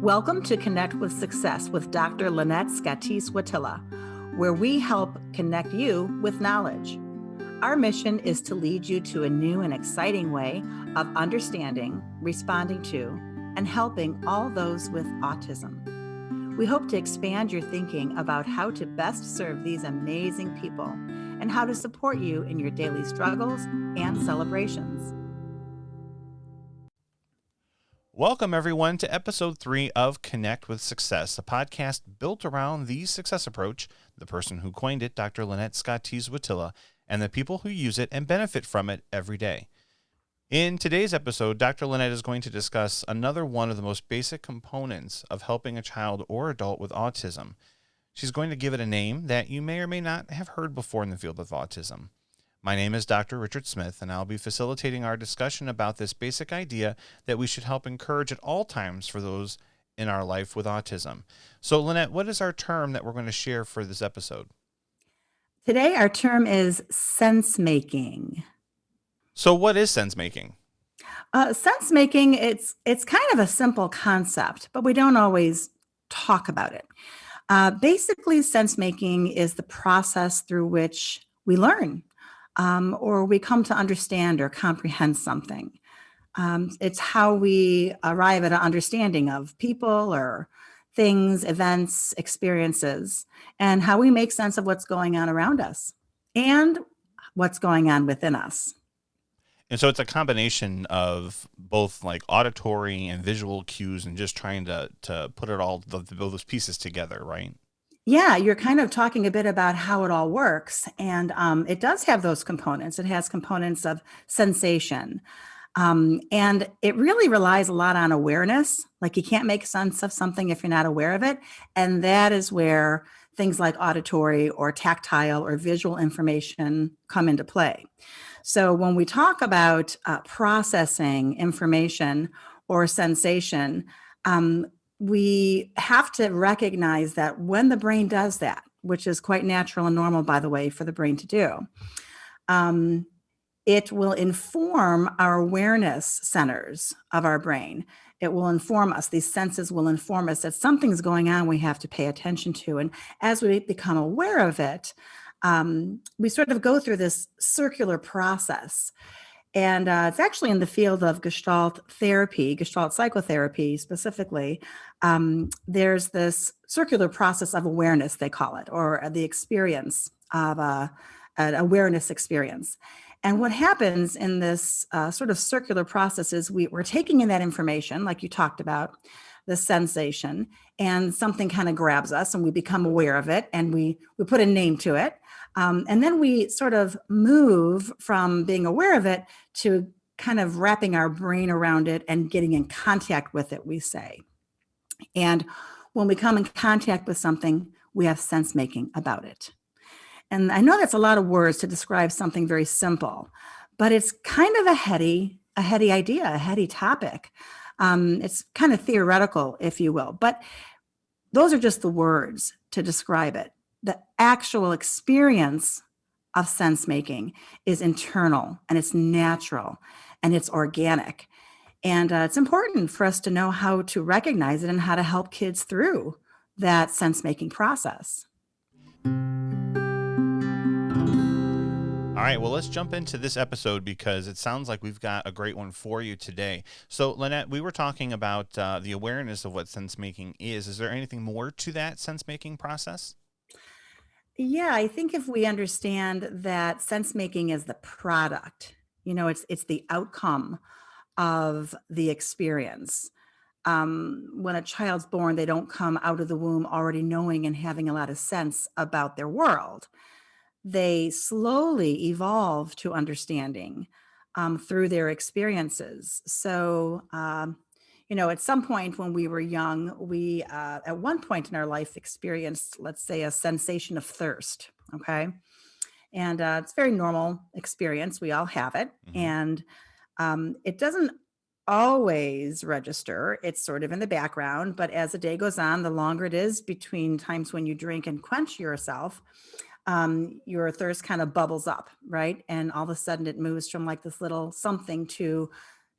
Welcome to Connect with Success with Dr. Lynette Scotese-Wojtila, where we help connect you with knowledge. Our mission is to lead you to a new and exciting way of understanding, responding to, and helping all those with autism. We hope to expand your thinking about how to best serve these amazing people and how to support you in your daily struggles and celebrations. Welcome, everyone, to episode 3 of Connect with Success, a podcast built around the success approach, the person who coined it, Dr. Lynette Scotese-Wojtila, and the people who use it and benefit from it every day. In today's episode, Dr. Lynette is going to discuss another one of the most basic components of helping a child or adult with autism. She's going to give it a name that you may or may not have heard before in the field of autism. My name is Dr. Richard Smith, and I'll be facilitating our discussion about this basic idea that we should help encourage at all times for those in our life with autism. So, Lynette, what is our term that we're going to share for this episode? Today, our term is sense-making. So what is sense-making? Sense-making, it's kind of a simple concept, but we don't always talk about it. Basically, sense-making is the process through which we learn. Or we come to understand or comprehend something. It's how we arrive at an understanding of people or things, events, experiences, and how we make sense of what's going on around us and what's going on within us. And so it's a combination of both like auditory and visual cues and just trying to put it all, those pieces together, right? Yeah, you're kind of talking a bit about how it all works. And it does have those components. It has components of sensation. And it really relies a lot on awareness. Like you can't make sense of something if you're not aware of it. And that is where things like auditory or tactile or visual information come into play. So when we talk about processing information or sensation, we have to recognize that when the brain does that, which is quite natural and normal, by the way, for the brain to do, it will inform our awareness centers of our brain. It will inform us. These senses will inform us that something's going on we have to pay attention to. And as we become aware of it, we sort of go through this circular process. And it's actually in the field of Gestalt therapy, Gestalt psychotherapy specifically. There's this circular process of awareness, they call it, or the experience of an awareness experience. And what happens in this sort of circular process is we're taking in that information, like you talked about, the sensation, and something kind of grabs us and we become aware of it and we put a name to it. And then we sort of move from being aware of it to kind of wrapping our brain around it and getting in contact with it, we say. And when we come in contact with something, we have sense making about it. And I know that's a lot of words to describe something very simple, but it's kind of a heady idea, a heady topic. It's kind of theoretical, if you will, but those are just the words to describe it. The actual experience of sense making is internal and it's natural and it's organic. And it's important for us to know how to recognize it and how to help kids through that sense making process. All right, well, let's jump into this episode because it sounds like we've got a great one for you today. So, Lynette, we were talking about the awareness of what sense-making is. Is there anything more to that sense-making process? Yeah, I think if we understand that sense making is the product, it's the outcome of the experience. When a child's born, they don't come out of the womb already knowing and having a lot of sense about their world. They slowly evolve to understanding through their experiences. So, at some point when we were young, we, at one point in our life, experienced, let's say, a sensation of thirst. Okay. And it's a very normal experience. We all have it. Mm-hmm. And it doesn't always register. It's sort of in the background. But as the day goes on, the longer it is between times when you drink and quench yourself, your thirst kind of bubbles up, right? And all of a sudden it moves from like this little something to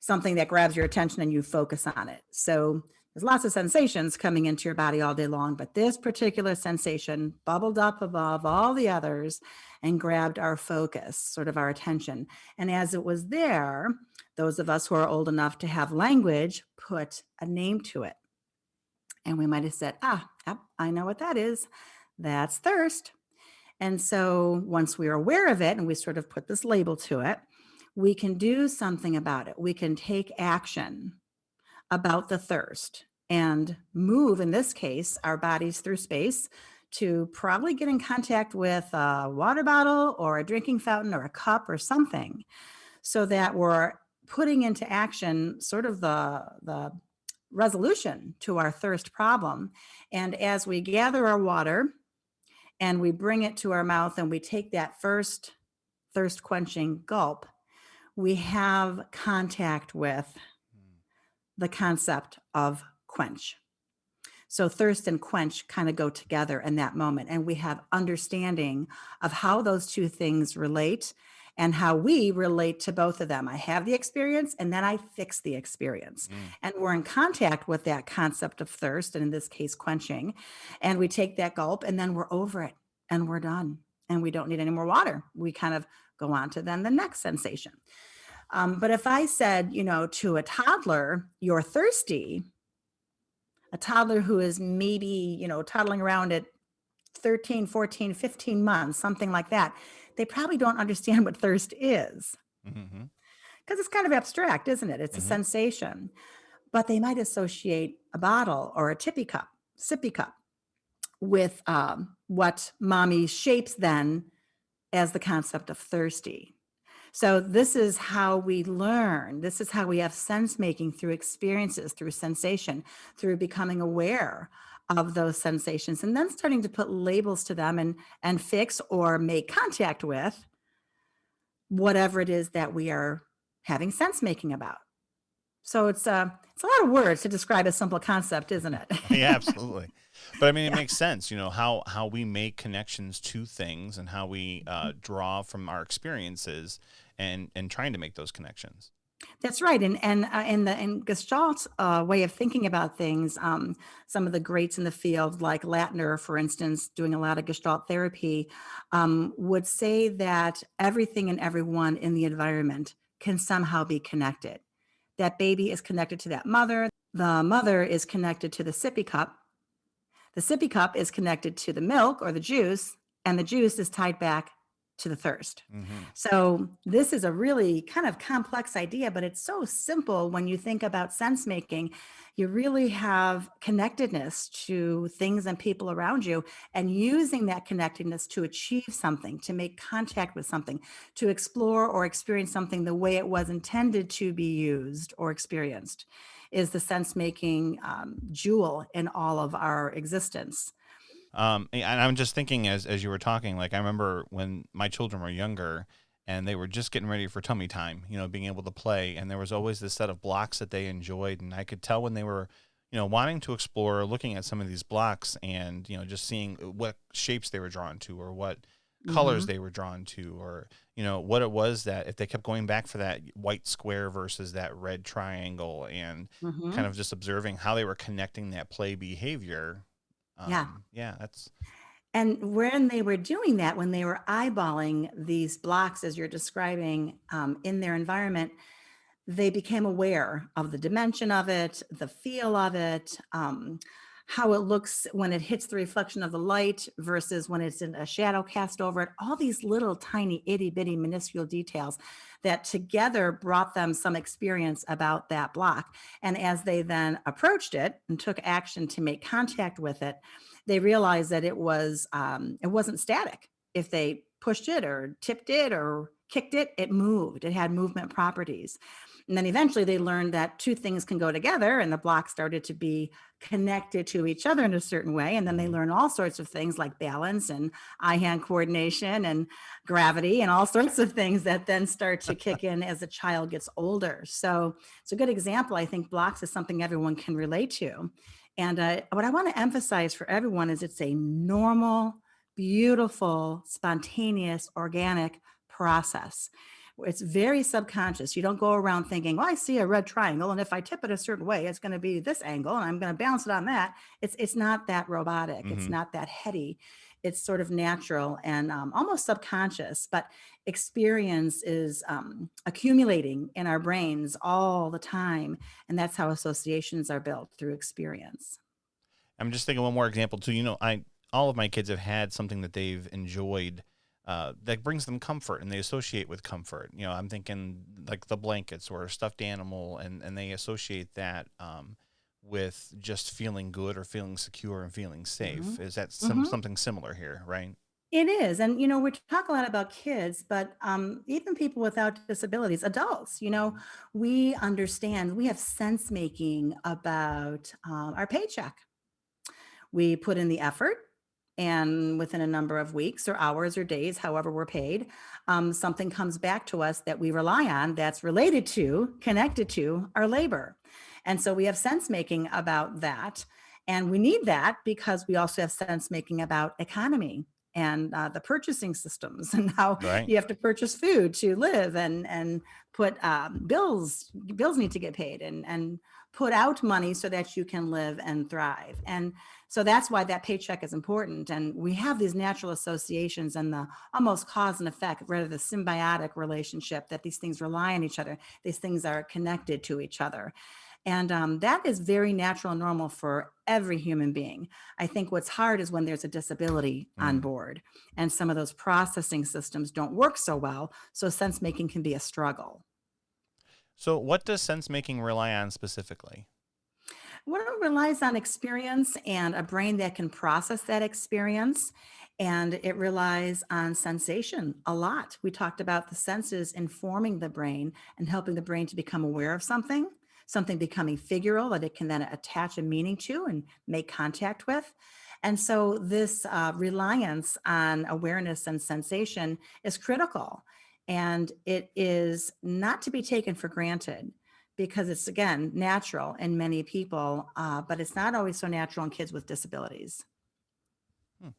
something that grabs your attention and you focus on it. So There's lots of sensations coming into your body all day long, but this particular sensation bubbled up above all the others and grabbed our focus, sort of our attention. And as it was there, those of us who are old enough to have language put a name to it. And we might have said, yep, I know what that is. That's thirst. And so once we're aware of it and we sort of put this label to it, we can do something about it. We can take action about the thirst and move, in this case, our bodies through space to probably get in contact with a water bottle or a drinking fountain or a cup or something, so that we're putting into action sort of the resolution to our thirst problem. And as we gather our water and we bring it to our mouth and we take that first thirst quenching gulp, we have contact with the concept of quench. So thirst and quench kind of go together in that moment. And we have understanding of how those two things relate and how we relate to both of them. I have the experience and then I fix the experience. And we're in contact with that concept of thirst, and in this case, quenching. And we take that gulp and then we're over it and we're done. And we don't need any more water. We kind of go on to then the next sensation. But if I said, to a toddler, you're thirsty, a toddler who is maybe, toddling around at 13, 14, 15 months, something like that, they probably don't understand what thirst is Mm-hmm. because it's kind of abstract, isn't it? It's a sensation. But they might associate a bottle or a sippy cup with what mommy shapes then as the concept of thirsty. So this is how we learn. This is how we have sense making through experiences, through sensation, through becoming aware of those sensations, and then starting to put labels to them and fix or make contact with whatever it is that we are having sense making about. So it's a lot of words to describe a simple concept, isn't it? Yeah, absolutely. But I mean, it Yeah. makes sense, how we make connections to things and how we draw from our experiences and trying to make those connections. That's right, and in Gestalt's way of thinking about things, some of the greats in the field, like Latner, for instance, doing a lot of Gestalt therapy, would say that everything and everyone in the environment can somehow be connected. That baby is connected to that mother. The mother is connected to the sippy cup. The sippy cup is connected to the milk or the juice, and the juice is tied back to the thirst. Mm-hmm. So this is a really kind of complex idea, but it's so simple when you think about sense making. You really have connectedness to things and people around you, and using that connectedness to achieve something, to make contact with something, to explore or experience something the way it was intended to be used or experienced, is the sense making jewel in all of our existence. And I'm just thinking as you were talking, like I remember when my children were younger and they were just getting ready for tummy time, being able to play, and there was always this set of blocks that they enjoyed, and I could tell when they were, wanting to explore, looking at some of these blocks, and just seeing what shapes they were drawn to, or what colors Hmm. they were drawn to, or what it was that if they kept going back for that white square versus that red triangle, and kind Hmm. of just observing how they were connecting that play behavior. Yeah. Yeah, that's. And when they were doing that, when they were eyeballing these blocks, as you're describing, in their environment, they became aware of the dimension of it, the feel of it, how it looks when it hits the reflection of the light versus when it's in a shadow cast over it. All these little tiny itty bitty minuscule details that together brought them some experience about that block. And as they then approached it and took action to make contact with it, they realized that it wasn't static. If they pushed it or tipped it or kicked it, it moved. It had movement properties. And then eventually they learned that two things can go together, and the blocks started to be connected to each other in a certain way. And then they Mhm. learn all sorts of things like balance and eye hand coordination and gravity and all sorts of things that then start to kick in as a child gets older. So it's a good example. I think blocks is something everyone can relate to. And what I want to emphasize for everyone is it's a normal, beautiful, spontaneous, organic process. It's very subconscious. You don't go around thinking, well, I see a red triangle, and if I tip it a certain way, it's going to be this angle, and I'm going to balance it on that. It's not that robotic. It's Mm-hmm. not that heady. It's sort of natural and almost subconscious, but experience is accumulating in our brains all the time. And that's how associations are built, through experience. I'm just thinking one more example too. All of my kids have had something that they've enjoyed that brings them comfort, and they associate with comfort. I'm thinking like the blankets or a stuffed animal, and they associate that with just feeling good or feeling secure and feeling safe. Mm-hmm. Is that Mm-hmm. something similar here, right? It is. And, we talk a lot about kids, but even people without disabilities, adults, we understand, we have sense making about our paycheck. We put in the effort, and within a number of weeks or hours or days, however we're paid, something comes back to us that we rely on, that's related to, connected to our labor. And so we have sense making about that. And we need that because we also have sense making about economy and the purchasing systems, and how Right. you have to purchase food to live, and put bills need to get paid, and put out money so that you can live and thrive. And so that's why that paycheck is important. And we have these natural associations and the almost cause and effect, rather the symbiotic relationship, that these things rely on each other. These things are connected to each other. And that is very natural and normal for every human being. I think what's hard is when there's a disability on board, and some of those processing systems don't work so well. So sense making can be a struggle. So what does sense making rely on specifically? Well, it relies on experience and a brain that can process that experience. And it relies on sensation a lot. We talked about the senses informing the brain and helping the brain to become aware of something becoming figural that it can then attach a meaning to and make contact with. And so this reliance on awareness and sensation is critical. And it is not to be taken for granted, because it's, again, natural in many people, but it's not always so natural in kids with disabilities. Hmm.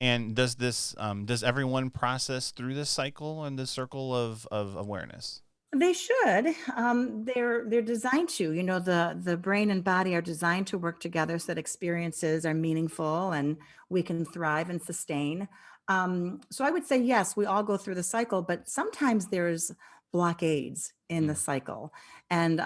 And does everyone process through this cycle and this circle of awareness? They should. They're designed to. The brain and body are designed to work together so that experiences are meaningful and we can thrive and sustain. So I would say yes, we all go through the cycle, but sometimes there's blockades in the cycle, and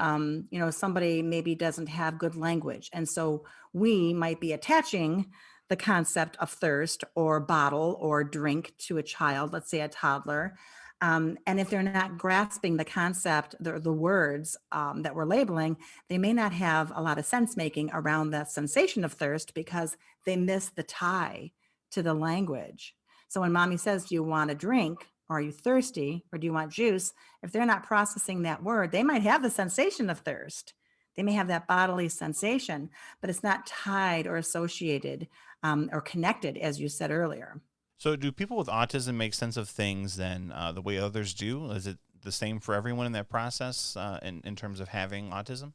somebody maybe doesn't have good language, and so we might be attaching the concept of thirst or bottle or drink to a child, let's say a toddler. And if they're not grasping the concept, the words that we're labeling, they may not have a lot of sense making around the sensation of thirst, because they miss the tie to the language. So when mommy says, do you want a drink? Or are you thirsty? Or do you want juice? If they're not processing that word, they might have the sensation of thirst. They may have that bodily sensation, but it's not tied or associated or connected, as you said earlier. So do people with autism make sense of things then the way others do? Is it the same for everyone in that process in terms of having autism?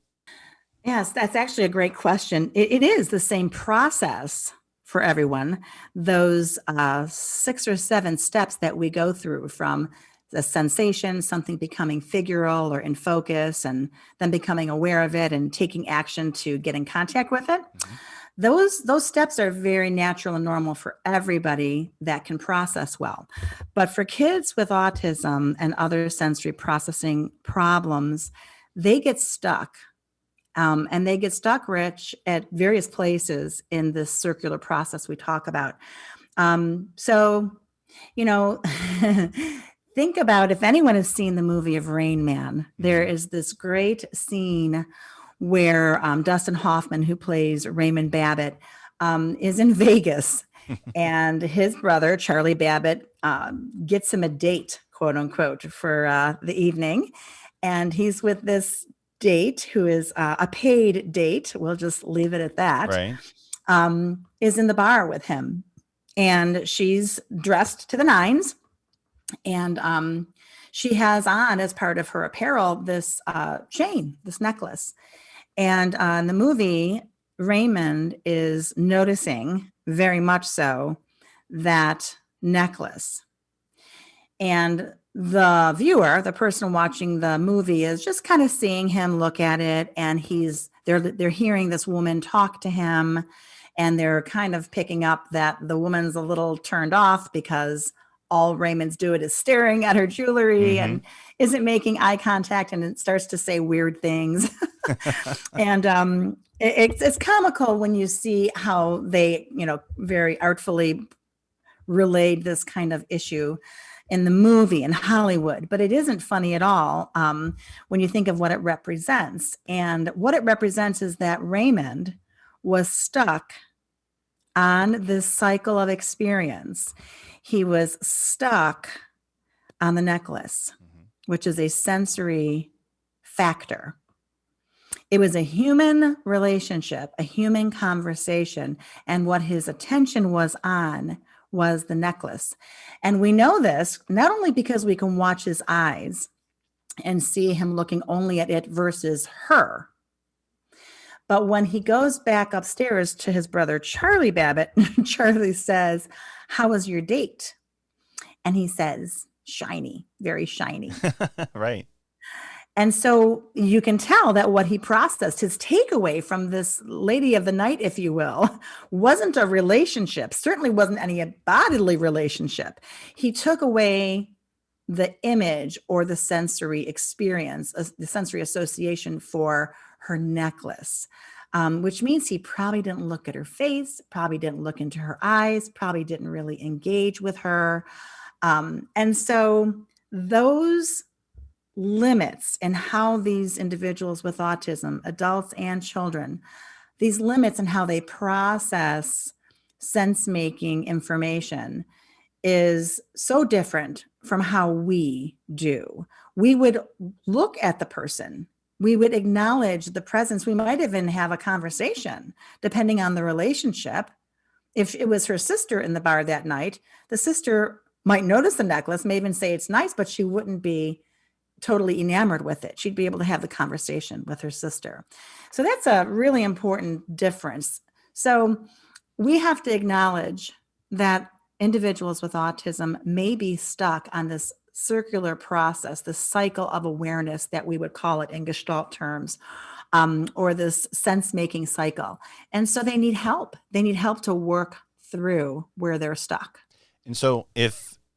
Yes, that's actually a great question. It is the same process for everyone. Those 6 or 7 steps that we go through, from the sensation, something becoming figural or in focus, and then becoming aware of it and taking action to get in contact with it. Mm-hmm. Those steps are very natural and normal for everybody that can process well. But for kids with autism and other sensory processing problems, they get stuck. And they get stuck, Rich, at various places in this circular process we talk about. So, you know, think about, if anyone has seen the movie of Rain Man, there is this great scene where Dustin Hoffman, who plays Raymond Babbitt, is in Vegas, and his brother, Charlie Babbitt, gets him a date, quote unquote, for the evening. And he's with this date who is a paid date, we'll just leave it at that, Right. is in the bar with him. And she's dressed to the nines. And she has on, as part of her apparel, this chain, this necklace. And in the movie, Raymond is noticing very much so that necklace. And the viewer, the person watching the movie, is just kind of seeing him look at it, and they're hearing this woman talk to him, and they're kind of picking up that the woman's a little turned off because all Raymond's doing is staring at her jewelry and isn't making eye contact, and it starts to say weird things. And it's comical when you see how they, very artfully relayed this kind of issue in the movie in Hollywood, but it isn't funny at all when you think of what it represents. And what it represents is that Raymond was stuck on this cycle of experience. He was stuck on the necklace, which is a sensory factor. It was a human relationship, a human conversation, and what his attention was on was the necklace. And we know this not only because we can watch his eyes and see him looking only at it versus her, but when he goes back upstairs to his brother, Charlie Babbitt, Charlie says, "How was your date?" And he says, "Shiny, very shiny." Right. And so you can tell that what he processed, his takeaway from this lady of the night, if you will, wasn't a relationship, certainly wasn't any bodily relationship. He took away the image or the sensory experience, the sensory association for her necklace, which means he probably didn't look at her face, probably didn't look into her eyes, probably didn't really engage with her. And so those limits and how these individuals with autism, adults and children, these limits and how they process sense-making information is so different from how we do. We would look at the person. We would acknowledge the presence. We might even have a conversation, depending on the relationship. If it was her sister in the bar that night, the sister might notice the necklace, may even say it's nice, but she wouldn't be totally enamored with it. She'd be able to have the conversation with her sister. So that's a really important difference. So we have to acknowledge that individuals with autism may be stuck on this circular process, this cycle of awareness that we would call it in Gestalt terms, or this sense-making cycle. And so they need help. They need help to work through where they're stuck. And so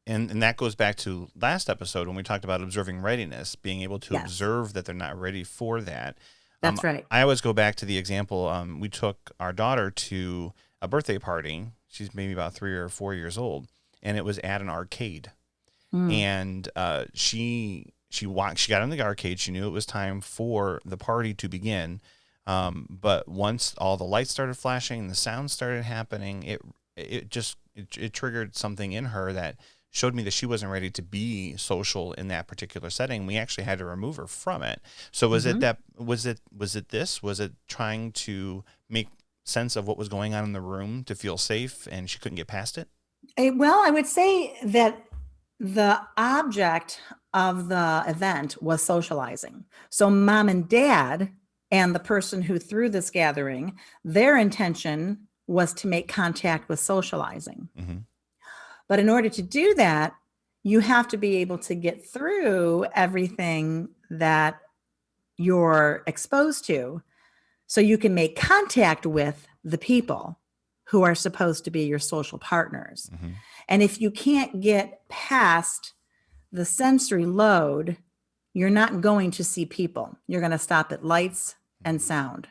and that goes back to last episode when we talked about observing readiness, being able to observe that they're not ready for that. That's right. I always go back to the example. We took our daughter to a birthday party. She's maybe about 3 or 4 years old, and it was at an arcade. And she got in the arcade. She knew it was time for the party to begin. But once all the lights started flashing and the sound started happening, it triggered something in her that showed me that she wasn't ready to be social in that particular setting. We actually had to remove her from it. So was it trying to make sense of what was going on in the room to feel safe, and she couldn't get past it? Well, I would say that the object of the event was socializing. So mom and dad and the person who threw this gathering, their intention was to make contact with socializing. But in order to do that, you have to be able to get through everything that you're exposed to so you can make contact with the people who are supposed to be your social partners. And if you can't get past the sensory load, you're not going to see people. You're going to stop at lights and sound.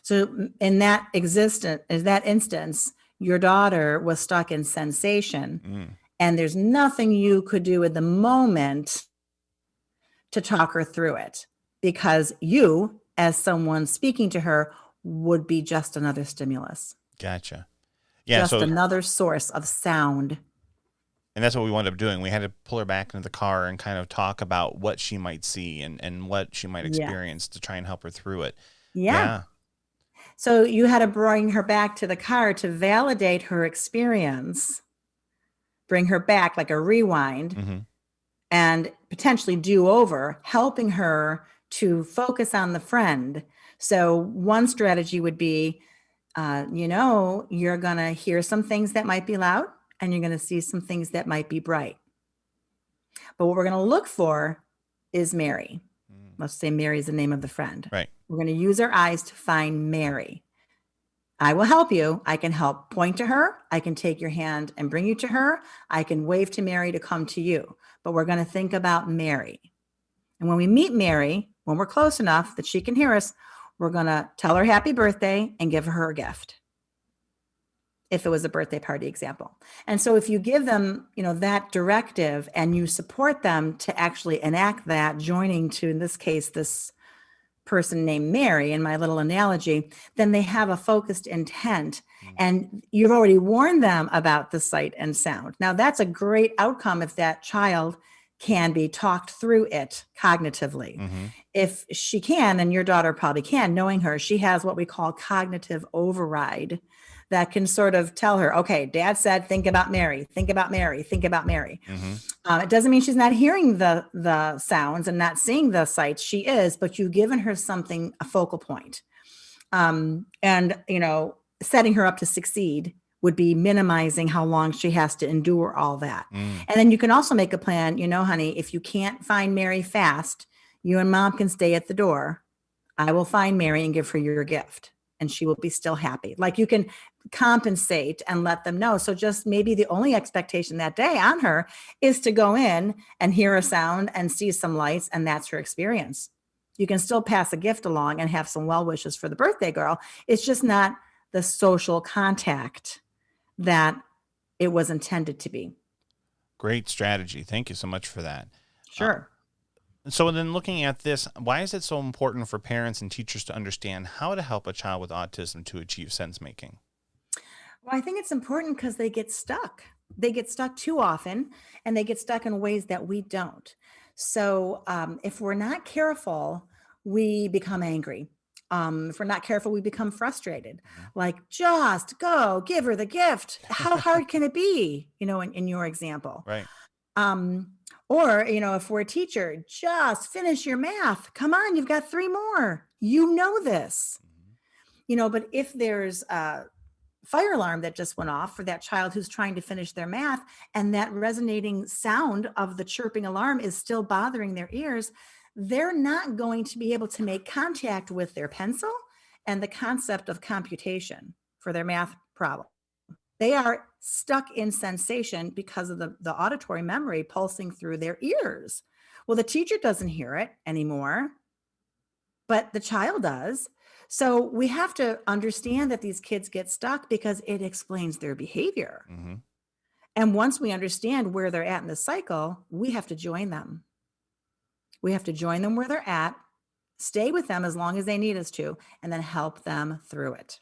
So in that instance, your daughter was stuck in sensation, and there's nothing you could do at the moment to talk her through it, because you, as someone speaking to her, would be just another stimulus. Gotcha. Yeah. Just another source of sound. And that's what we wound up doing. We had to pull her back into the car and kind of talk about what she might see and what she might experience to try and help her through it. Yeah. So you had to bring her back to the car to validate her experience, bring her back like a rewind, and potentially do over, helping her to focus on the friend. So one strategy would be, you're going to hear some things that might be loud, and you're going to see some things that might be bright. But what we're going to look for is Mary. Mm. Let's say Mary is the name of the friend. Right. We're going to use our eyes to find Mary. I will help you. I can help point to her. I can take your hand and bring you to her. I can wave to Mary to come to you. But we're going to think about Mary. And when we meet Mary, when we're close enough that she can hear us, we're going to tell her happy birthday and give her a gift. If it was a birthday party example. And so if you give them, that directive and you support them to actually enact that, joining to, in this case, this person named Mary in my little analogy, then they have a focused intent. And you've already warned them about the sight and sound. Now, that's a great outcome if that child can be talked through it cognitively. Mm-hmm. If she can, and your daughter probably can, knowing her, she has what we call cognitive override that can sort of tell her, okay, dad said, think about Mary, think about Mary, think about Mary. Mm-hmm. It doesn't mean she's not hearing the sounds and not seeing the sights. She is, but you've given her something, a focal point. And, setting her up to succeed would be minimizing how long she has to endure all that. And then you can also make a plan, honey, if you can't find Mary fast, you and mom can stay at the door. I will find Mary and give her your gift, and she will be still happy. Like, you can compensate and let them know. So just maybe the only expectation that day on her is to go in and hear a sound and see some lights, and that's her experience. You can still pass a gift along and have some well wishes for the birthday girl. It's just not the social contact that it was intended to be. Great strategy. Thank you so much for that. Sure. So then, looking at this, why is it so important for parents and teachers to understand how to help a child with autism to achieve sense making? Well, I think it's important because they get stuck. They get stuck too often, and they get stuck in ways that we don't. So if we're not careful, we become angry. If we're not careful, we become frustrated. Like, just go give her the gift. How hard can it be? In your example. Right. Or, if we're a teacher, just finish your math. Come on, you've got 3 more. You know this. But if there's a fire alarm that just went off for that child who's trying to finish their math, and that resonating sound of the chirping alarm is still bothering their ears, they're not going to be able to make contact with their pencil and the concept of computation for their math problem. They are stuck in sensation because of the auditory memory pulsing through their ears. Well, the teacher doesn't hear it anymore, but the child does. So we have to understand that these kids get stuck because it explains their behavior. Mm-hmm. And once we understand where they're at in the cycle, we have to join them. We have to join them where they're at, stay with them as long as they need us to, and then help them through it.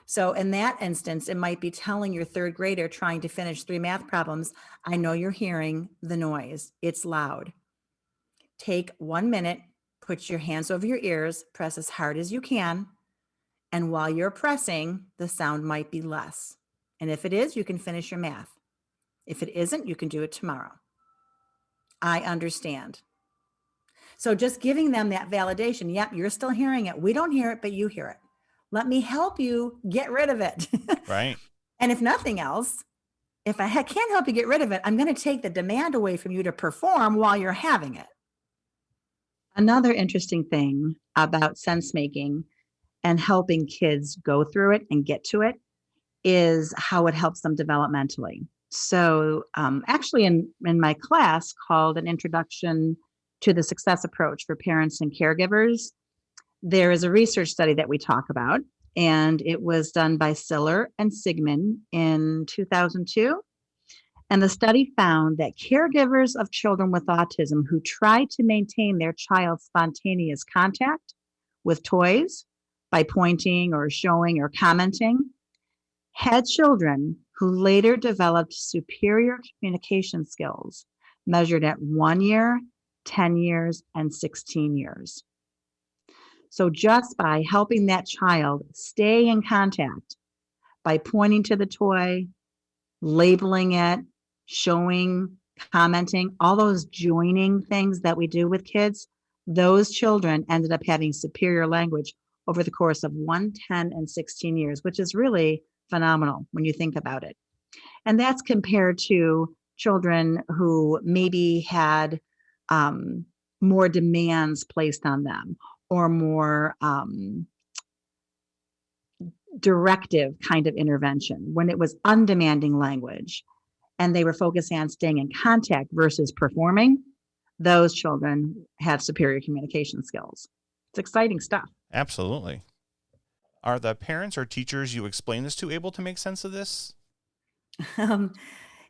So in that instance, it might be telling your 3rd grader trying to finish 3 math problems, I know you're hearing the noise. It's loud. Take 1 minute, put your hands over your ears, press as hard as you can. And while you're pressing, the sound might be less. And if it is, you can finish your math. If it isn't, you can do it tomorrow. I understand. So just giving them that validation. Yep, you're still hearing it. We don't hear it, but you hear it. Let me help you get rid of it. Right. And if nothing else, if I can't help you get rid of it, I'm going to take the demand away from you to perform while you're having it. Another interesting thing about sense making and helping kids go through it and get to it is how it helps them developmentally. So actually in my class called An Introduction to the Success Approach for Parents and Caregivers, there is a research study that we talk about, and it was done by Siller and Sigmund in 2002. And the study found that caregivers of children with autism who try to maintain their child's spontaneous contact with toys by pointing or showing or commenting had children who later developed superior communication skills measured at 1 year, 10 years, and 16 years. So just by helping that child stay in contact by pointing to the toy, labeling it, showing, commenting, all those joining things that we do with kids, those children ended up having superior language over the course of 1, 10, and 16 years, which is really phenomenal when you think about it. And that's compared to children who maybe had um, more demands placed on them, or more directive kind of intervention, when it was undemanding language and they were focusing on staying in contact versus performing, those children had superior communication skills. It's exciting stuff. Absolutely. Are the parents or teachers you explain this to able to make sense of this? Um,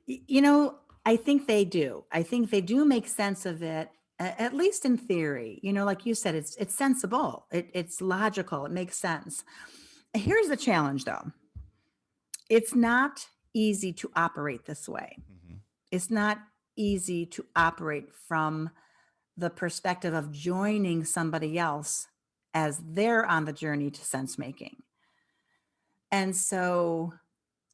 you know, I think they do. I think they do make sense of it, at least in theory. Like you said, it's sensible. It's logical. It makes sense. Here's the challenge, though. It's not easy to operate this way. Mm-hmm. It's not easy to operate from the perspective of joining somebody else as they're on the journey to sense making. And so,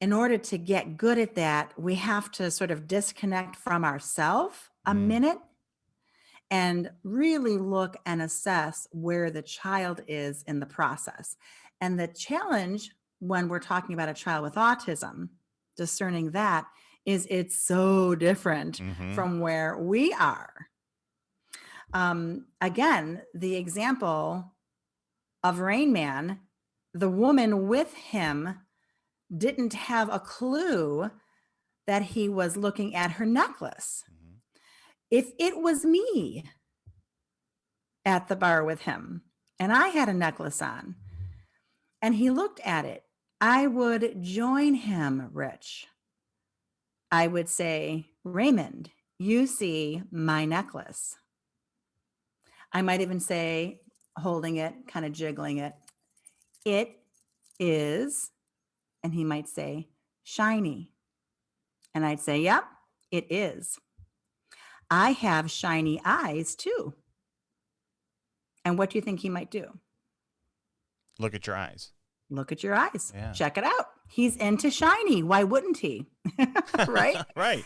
in order to get good at that, we have to sort of disconnect from ourselves a minute and really look and assess where the child is in the process. And the challenge when we're talking about a child with autism, discerning that, is it's so different Mm-hmm. from where we are. Again, the example of Rain Man, the woman with him didn't have a clue that he was looking at her necklace. Mm-hmm. If it was me at the bar with him and I had a necklace on and he looked at it, I would join him, Rich. I would say, Raymond, you see my necklace. I might even say, holding it, kind of jiggling it, it is, and he might say, shiny. And I'd say, yep, it is. I have shiny eyes too. And what do you think he might do? Look at your eyes. Look at your eyes. Yeah. Check it out. He's into shiny. Why wouldn't he? Right? Right.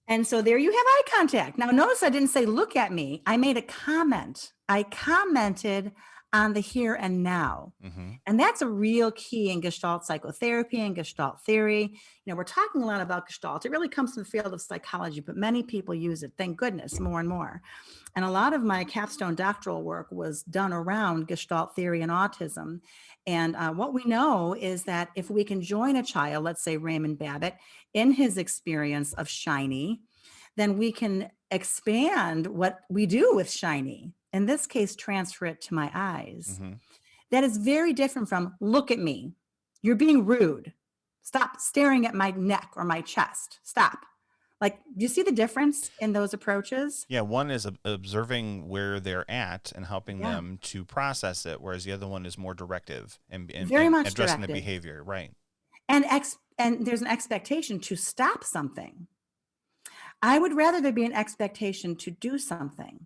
And so there you have eye contact. Now, notice I didn't say, look at me. I made a comment. I commented on the here and now. Mm-hmm. And that's a real key in Gestalt psychotherapy and Gestalt theory. We're talking a lot about Gestalt. It really comes from the field of psychology, but many people use it, thank goodness, more and more. And a lot of my capstone doctoral work was done around Gestalt theory and autism. And what we know is that if we can join a child, let's say Raymond Babbitt, in his experience of shiny, then we can expand what we do with shiny. In this case, transfer it to my eyes. Mm-hmm. That is very different from, look at me. You're being rude. Stop staring at my neck or my chest. Stop. Like, do you see the difference in those approaches? Yeah, one is observing where they're at and helping Yeah. them to process it, whereas the other one is more directive and Very much addressing directive. the behavior. Right. And there's an expectation to stop something. I would rather there be an expectation to do something.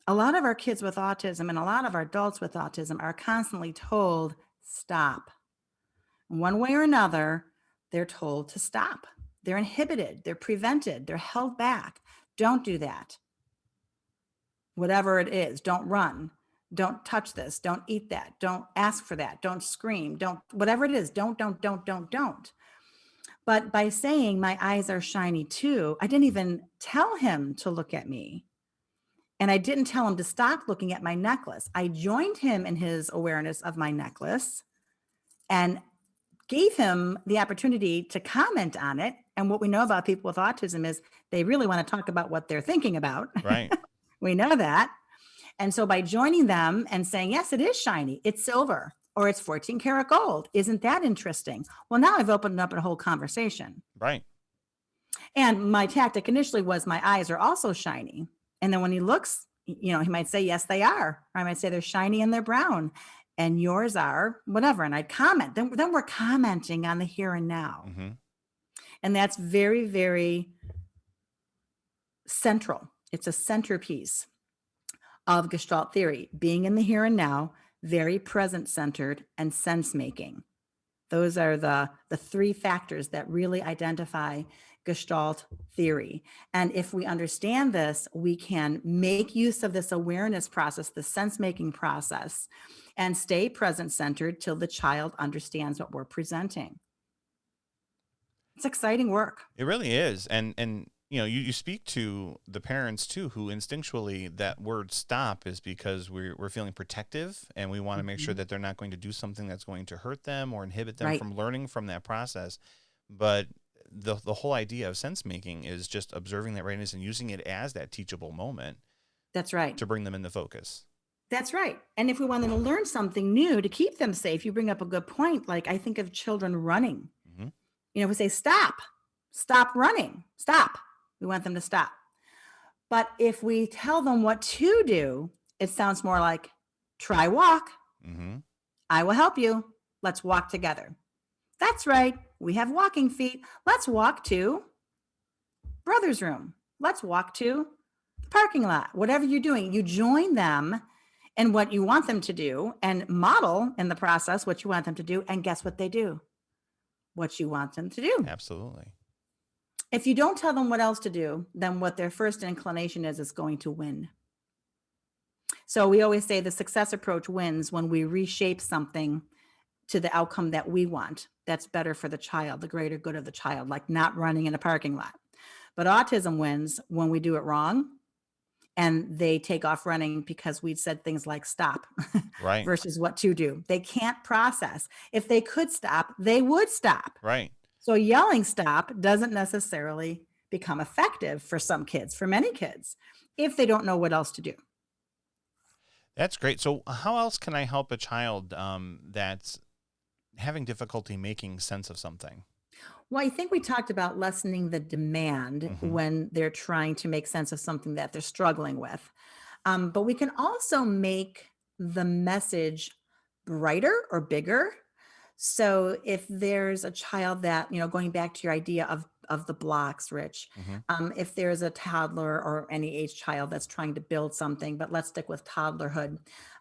A lot of our kids with autism and a lot of our adults with autism are constantly told, stop. One way or another, they're told to stop. They're inhibited, they're prevented, they're held back. Don't do that. Whatever it is, don't run. Don't touch this. Don't eat that. Don't ask for that. Don't scream. Don't, whatever it is, don't. But by saying my eyes are shiny too, I didn't even tell him to look at me. And I didn't tell him to stop looking at my necklace. I joined him in his awareness of my necklace and gave him the opportunity to comment on it. And what we know about people with autism is they really want to talk about what they're thinking about. Right. We know that. And so by joining them and saying, yes, it is shiny, it's silver, or it's 14 karat gold. Isn't that interesting? Well, now I've opened up a whole conversation. Right. And my tactic initially was my eyes are also shiny. And then when he looks, he might say, yes, they are. Or I might say they're shiny and they're brown and yours are whatever. And I'd comment. Then we're commenting on the here and now. Mm-hmm. And that's very, very central. It's a centerpiece of Gestalt theory, being in the here and now, very present centered and sense making. Those are the three factors that really identify Gestalt theory. And if we understand this, we can make use of this awareness process, the sense making process, and stay present centered till the child understands what we're presenting. It's exciting work. It really is. And you speak to the parents too, who instinctually that word stop is because we're feeling protective and we want to make sure Mhm. that they're not going to do something that's going to hurt them or inhibit them Right. from learning from that process. But the whole idea of sense making is just observing that readiness and using it as that teachable moment That's right. to bring them into focus. That's right. And if we want them to learn something new to keep them safe, you bring up a good point. Like I think of children running. Hmm. We say, stop running, stop. We want them to stop. But if we tell them what to do, it sounds more like try walk. Hmm. I will help you. Let's walk together. That's right. We have walking feet. Let's walk to brother's room. Let's walk to the parking lot. Whatever you're doing, you join them in what you want them to do and model in the process what you want them to do. And guess what they do? What you want them to do. Absolutely. If you don't tell them what else to do, then what their first inclination is going to win. So we always say the success approach wins when we reshape something to the outcome that we want. That's better for the child, the greater good of the child, like not running in a parking lot. But autism wins when we do it wrong and they take off running because we said things like stop Right. versus what to do. They can't process. If they could stop, they would stop. Right. So yelling stop doesn't necessarily become effective for some kids, for many kids, if they don't know what else to do. That's great. So how else can I help a child that's having difficulty making sense of something? Well, I think we talked about lessening the demand Hmm. when they're trying to make sense of something that they're struggling with. But we can also make the message brighter or bigger. So if there's a child that, going back to your idea of the blocks, Rich, Hmm. if there's a toddler or any age child that's trying to build something, but let's stick with toddlerhood,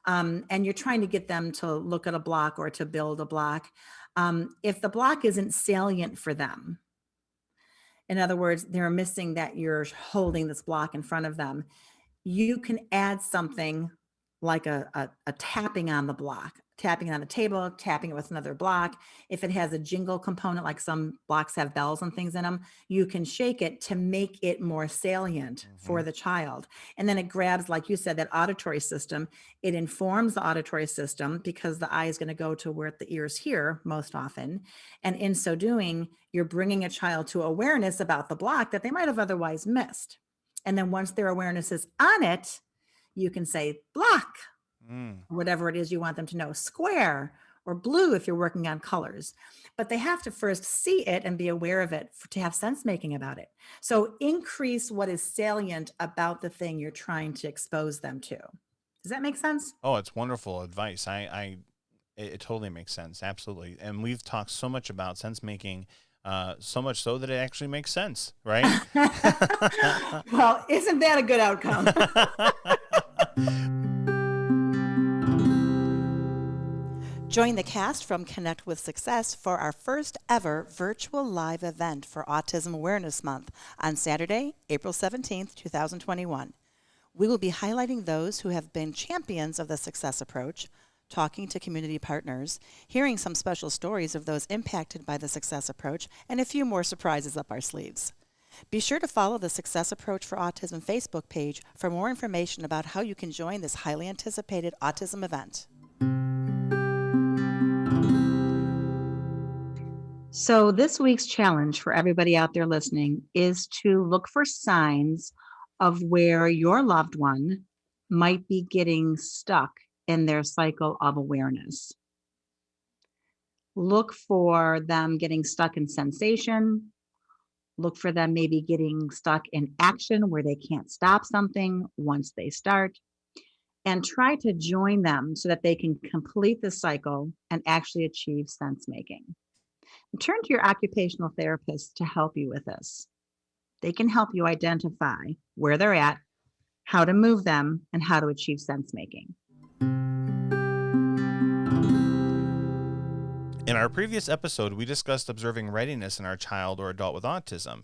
and you're trying to get them to look at a block or to build a block, if the block isn't salient for them, in other words, they're missing that you're holding this block in front of them, you can add something like a tapping on the block, tapping it on the table, tapping it with another block. If it has a jingle component, like some blocks have bells and things in them, you can shake it to make it more salient Hmm. for the child. And then it grabs, like you said, that auditory system. It informs the auditory system because the eye is going to go to where the ears hear most often. And in so doing, you're bringing a child to awareness about the block that they might have otherwise missed. And then once their awareness is on it, you can say block, Mm. whatever it is you want them to know, square or blue if you're working on colors. But they have to first see it and be aware of it to have sense making about it. So increase what is salient about the thing you're trying to expose them to. Does that make sense? Oh, it's wonderful advice. It totally makes sense. Absolutely. And we've talked so much about sense making, so much so that it actually makes sense, right? Well, isn't that a good outcome? Join the cast from Connect with Success for our first ever virtual live event for Autism Awareness Month on Saturday, April 17th, 2021. We will be highlighting those who have been champions of the success approach, talking to community partners, hearing some special stories of those impacted by the success approach, and a few more surprises up our sleeves. Be sure to follow the Success Approach for Autism Facebook page for more information about how you can join this highly anticipated autism event. So, this week's challenge for everybody out there listening is to look for signs of where your loved one might be getting stuck in their cycle of awareness. Look for them getting stuck in sensation. Look for them maybe getting stuck in action where they can't stop something once they start. And try to join them so that they can complete the cycle and actually achieve sense making. Turn to your occupational therapist to help you with this. They can help you identify where they're at, how to move them, and how to achieve sense making. In our previous episode, we discussed observing readiness in our child or adult with autism.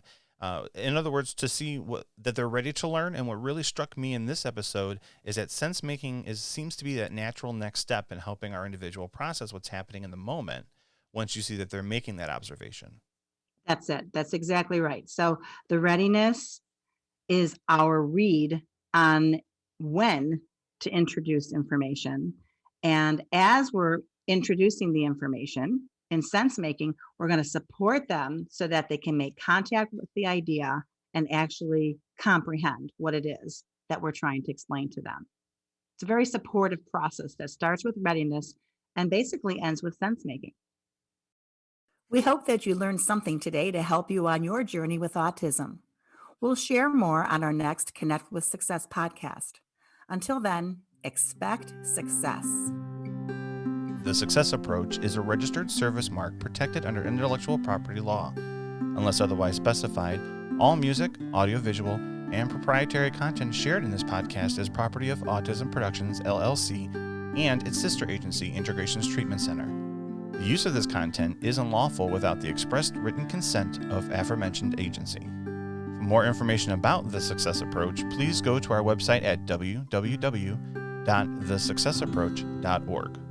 In other words, to see that they're ready to learn. And what really struck me in this episode is that sense making seems to be that natural next step in helping our individual process what's happening in the moment once you see that they're making that observation. That's it. That's exactly right. So the readiness is our read on when to introduce information. And as we're introducing the information in sense making, we're going to support them so that they can make contact with the idea and actually comprehend what it is that we're trying to explain to them. It's a very supportive process that starts with readiness and basically ends with sense making. We hope that you learned something today to help you on your journey with autism. We'll share more on our next Connect with Success podcast. Until then, expect success. The Success Approach is a registered service mark protected under intellectual property law. Unless otherwise specified, all music, audiovisual, and proprietary content shared in this podcast is property of Autism Productions, LLC, and its sister agency, Integrations Treatment Center. The use of this content is unlawful without the expressed written consent of aforementioned agency. For more information about the Success Approach, please go to our website at www.thesuccessapproach.org.